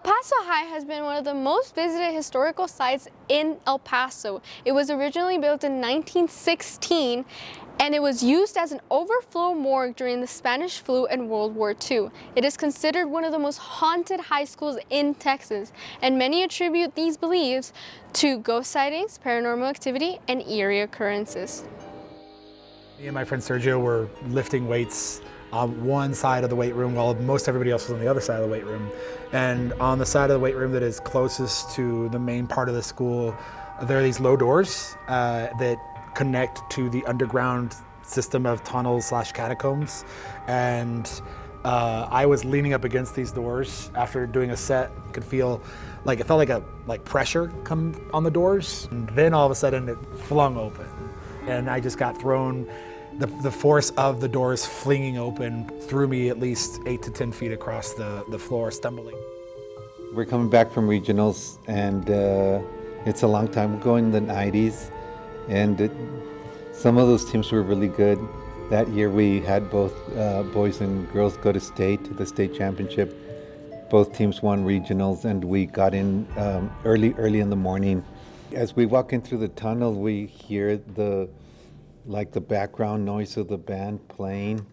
Paso High has been one of the most visited historical sites in El Paso. It was originally built in 1916 and it was used as an overflow morgue during the Spanish flu and World War II. It is considered one of the most haunted high schools in Texas, and many attribute these beliefs to ghost sightings, paranormal activity, and eerie occurrences. Me and my friend Sergio were lifting weights on one side of the weight room while most everybody else was on the other side of the weight room. And on the side of the weight room that is closest to the main part of the school, there are these low doors that connect to the underground system of tunnels / catacombs. And I was leaning up against these doors after doing a set. Could feel like it felt like pressure come on the doors. And then all of a sudden it flung open, and I just got thrown. The force of the doors flinging open threw me at least 8 to 10 feet across the floor, stumbling. We're coming back from regionals, and it's a long time ago in the 90s, and some of those teams were really good. That year we had both boys and girls go to the state championship. Both teams won regionals, and we got in early in the morning. As we walk in through the tunnel, we hear the background noise of the band playing,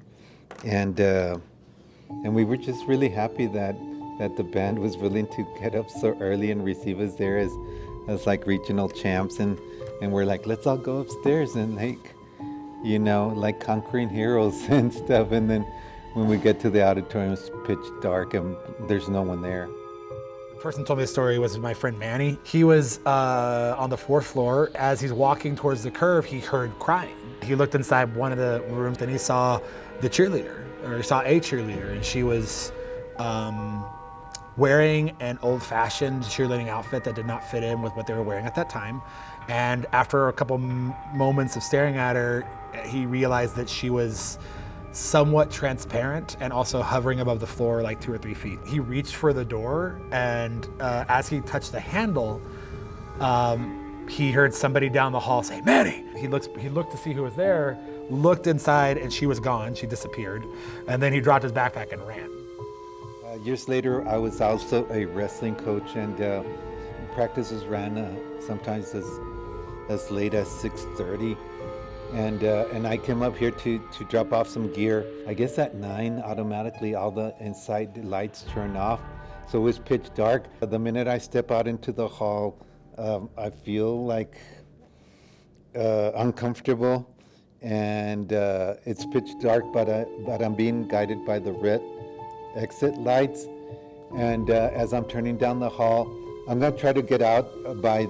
and we were just really happy that the band was willing to get up so early and receive us there as like regional champs, and we're like, let's all go upstairs and like conquering heroes and stuff. And then when we get to the auditorium, it's pitch dark and there's no one there. The person who told me the story was my friend Manny. He was on the 4th floor. As he's walking towards the curve, he heard crying. He looked inside one of the rooms and he saw the cheerleader, or he saw a cheerleader, and she was wearing an old-fashioned cheerleading outfit that did not fit in with what they were wearing at that time. And after a couple moments of staring at her, he realized that she was somewhat transparent and also hovering above the floor like 2 or 3 feet. He reached for the door, and as he touched the handle, he heard somebody down the hall say, "Manny!" He looked to see who was there, looked inside, and she was gone. She disappeared. And then he dropped his backpack and ran. Years later, I was also a wrestling coach, and practices ran sometimes as late as 6:30. And I came up here to drop off some gear. I guess at 9, automatically all the inside lights turn off, so it was pitch dark. The minute I step out into the hall, I feel like uncomfortable, and it's pitch dark, but I'm being guided by the red exit lights. And as I'm turning down the hall, I'm gonna try to get out by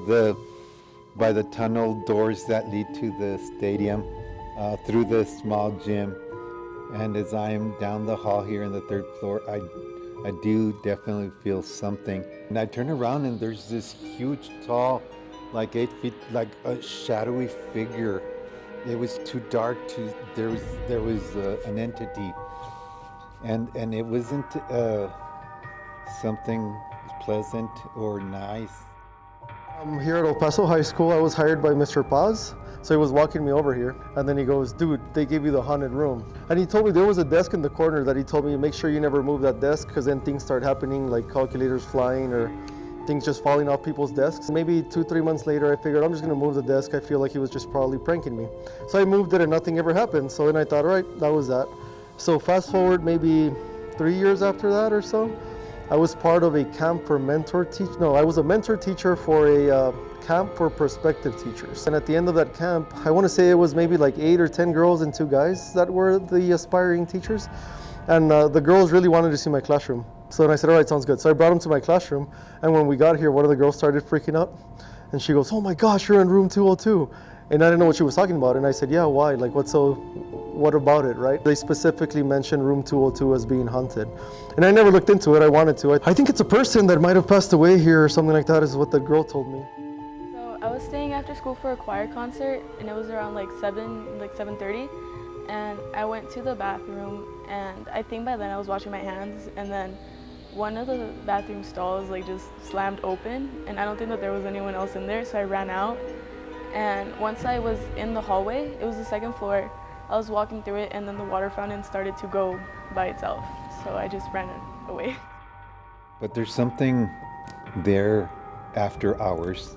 the tunnel doors that lead to the stadium, through the small gym. And as I'm down the hall here in the 3rd floor, I do definitely feel something. And I turn around and there's this huge, tall, like 8 feet, like a shadowy figure. It was too dark there was an entity. And it wasn't something pleasant or nice. Here at El Paso High School, I was hired by Mr. Paz, so he was walking me over here, and then he goes, "Dude, they gave you the haunted room." And he told me there was a desk in the corner that he told me, make sure you never move that desk, because then things start happening, like calculators flying or things just falling off people's desks. Maybe 2-3 months later, I figured I'm just gonna move the desk. I feel like he was just probably pranking me. So I moved it and nothing ever happened. So then I thought, all right, that was that. So fast forward maybe 3 years after that or so, I was part of a camp for mentor teach. No, I was a mentor teacher for a camp for prospective teachers. And at the end of that camp, I want to say it was maybe like 8 or 10 girls and 2 guys that were the aspiring teachers. And the girls really wanted to see my classroom. So then I said, all right, sounds good. So I brought them to my classroom. And when we got here, one of the girls started freaking out. And she goes, "Oh my gosh, you're in room 202. And I didn't know what she was talking about. And I said, yeah, why? Like, what about it, right? They specifically mentioned room 202 as being haunted. And I never looked into it, I wanted to. I think it's a person that might have passed away here or something like that, is what the girl told me. So I was staying after school for a choir concert, and it was around like 7:30. And I went to the bathroom, and I think by then I was washing my hands, and then one of the bathroom stalls like just slammed open, and I don't think that there was anyone else in there, so I ran out. And once I was in the hallway, it was the 2nd floor, I was walking through it, and then the water fountain started to go by itself. So I just ran away. But there's something there after hours